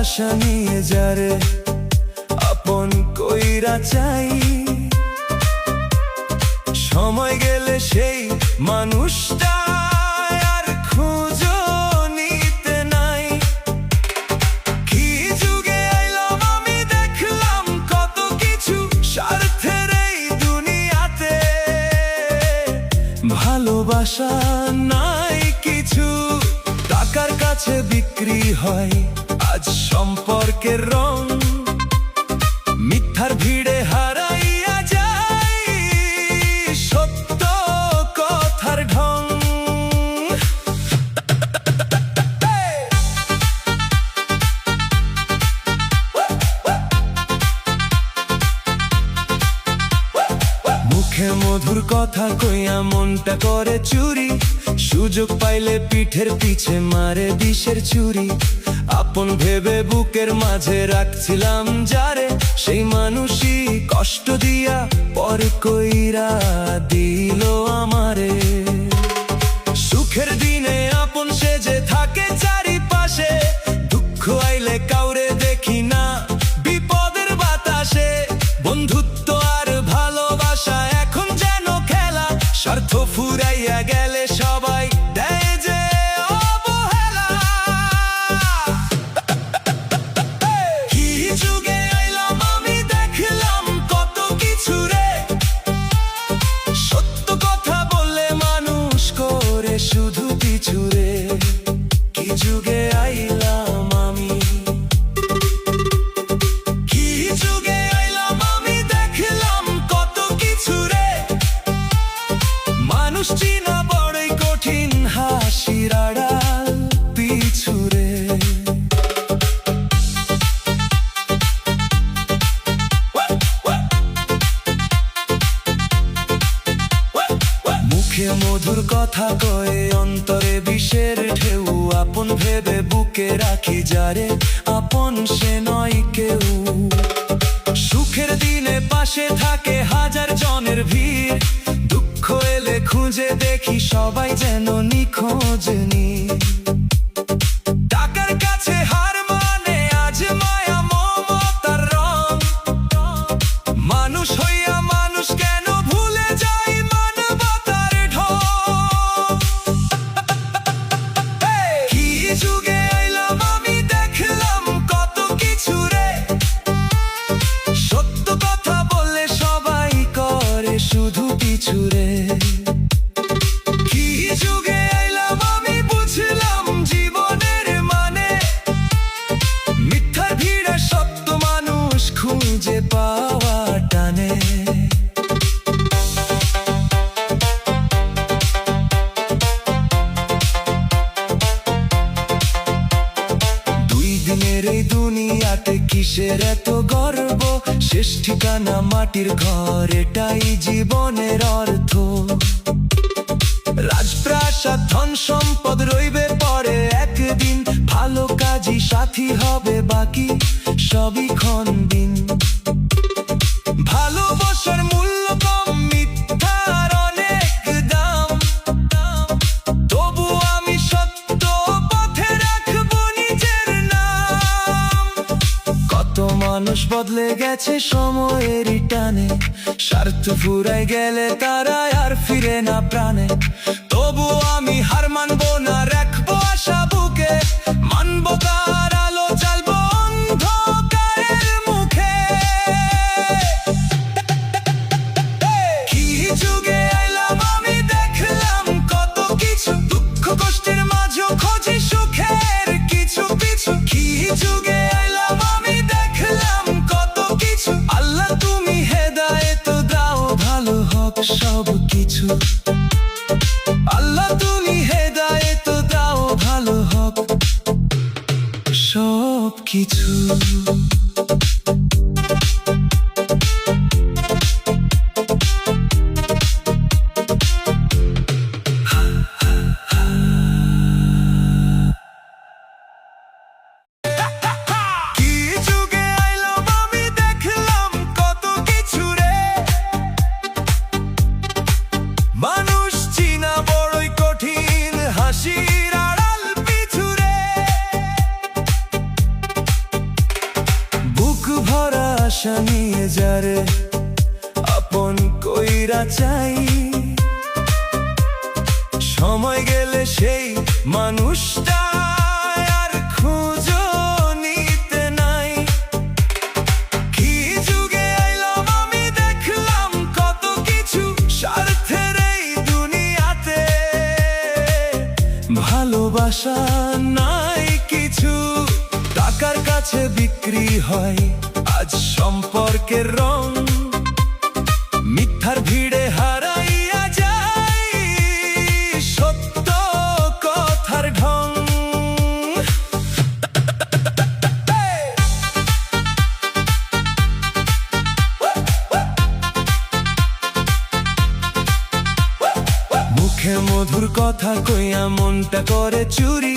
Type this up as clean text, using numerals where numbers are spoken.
ভালোবাসা নিয়ে যারে আপন কইরা চাই, সময় গেলে সেই মানুষটা আর খোঁজো নিতে নাই। কি যুগে আইলাম আমি, দেখলাম কত কিছু স্বার্থের এই দুনিয়াতে, ভালোবাসা নাই কিছু, টাকার কাছে বিক্রি হয় আজ সম্পর্কের রং, মিথ্যার ভিড়ে হারাইয়া যায় সত্য কথার ঢং। মুখে মধুর কথা কইয়া মনটা করে চুরি, সুযোগ পাইলে পিঠের পিছে মারে বিষের ছুরি। আপন ভেবে বুকের মাঝে রাখছিলাম যারে, সেই মানুষই কষ্ট দিয়া পর কইরা দিল আমারে। সুখের দিনে আপন সেজে থাকে চারিপাশে, দুঃখ আইলে কাউরে দেখি না বিপদের বাতাসে। বন্ধুত্ব আর ভালোবাসা এখন যেন খেলা, স্বার্থ ফুরাইয়া গেলে সবাই দেয় যে অবহেলা। কি যুগে আইলাম আমি, দেখলাম কত কিছু রে, সত্য কথা বললে মানুষ করে শুধু পিছু রে। কি যুগে আইলাম আমি, কি যুগে আইলাম আমি, দেখলাম কত কিছু রে, মানুষ চিনা বড়ই কঠিন, হাসির আড়াল পিছু রে। মুখে মধুর কথা কয়ে অন্তরে বিষের ঢেউ, আপন ভেবে বুকে রাখি যারে আপন সে নয় কেউ। সুখের দিনে পাশে থাকে হাজার জনের ভিড়, দুঃখ এলে খুঁজে দেখি সবাই যেন নিখোঁজ নি। টাকার কাছে হার মানে আজ মায়া মমতার রং, মানুষ হইয়া মানুষ কেন ভুলে যায় মানবতার ঢং। কি যুগে আইলাম আমি, দেখলাম কত কিছু রে, সত্য কথা বললে সবাই করে শুধু পিছু রে। কি যুগে আইলাম আমি, বুঝলাম জীবনের মানে, মিথ্যার ভিড়ে সত্য মানুষ খুঁজে পাওয়া টানে। দুই দিনের এই দুনিয়াতে কিসের এত গর্ব, শেষ ঠিকানা মাটির ঘর, এটাই জীবনের অর্থ। রাজপ্রাসাদ ধন সম্পদ রইবে পরে একদিন, ভালো কাজী সাথী হবে বাকি সবই ক্ষণদিন। ভালোবাসার মূল্য কম, মিথ্যার অনেক দাম, তবু আমি সত্য পথে রাখবো নিজের নাম। কত মানুষ বদলে গেছে সময়ের টানে, স্বার্থ ফুরাই গেলে তারা আর ফিরে না প্রাণে। তবু আমি হার মানবো না, রাখবো আশা বুকে, মানবো তার আলো, জ্বালবো অন্ধকারের মুখে। কি যুগে আইলাম আমি, দেখলাম কত কিছু, দুঃখ কষ্টের মাঝেও খোঁজি সুখের কিছু পিছু। কি যুগে আইলাম আমি, দেখলাম কত কিছু, আল্লাহ তুমি হেদায়েত দাও, ভালো হোক সব কিছু। আল্লাহ তুমি হেদায়েত দাও, ভালো হোক সব কিছু। আশা নিয়ে যারে আপন কইরা চাই, সময় গেলে সেই মানুষটা আর খুঁজো নিতে নাই। কি যুগে আইলাম আমি দেখলাম কত কিছু, স্বার্থের এই দুনিয়াতে ভালোবাসা নাই কিছু। টাকার কাছে বিক্রি হয় আজ সম্পর্কের রং, মিথ্যার ভিড়ে হারাইয়া যায় সত্য কথার ঢং। মুখে মধুর কথা কইয়া মনটা করে চুরি।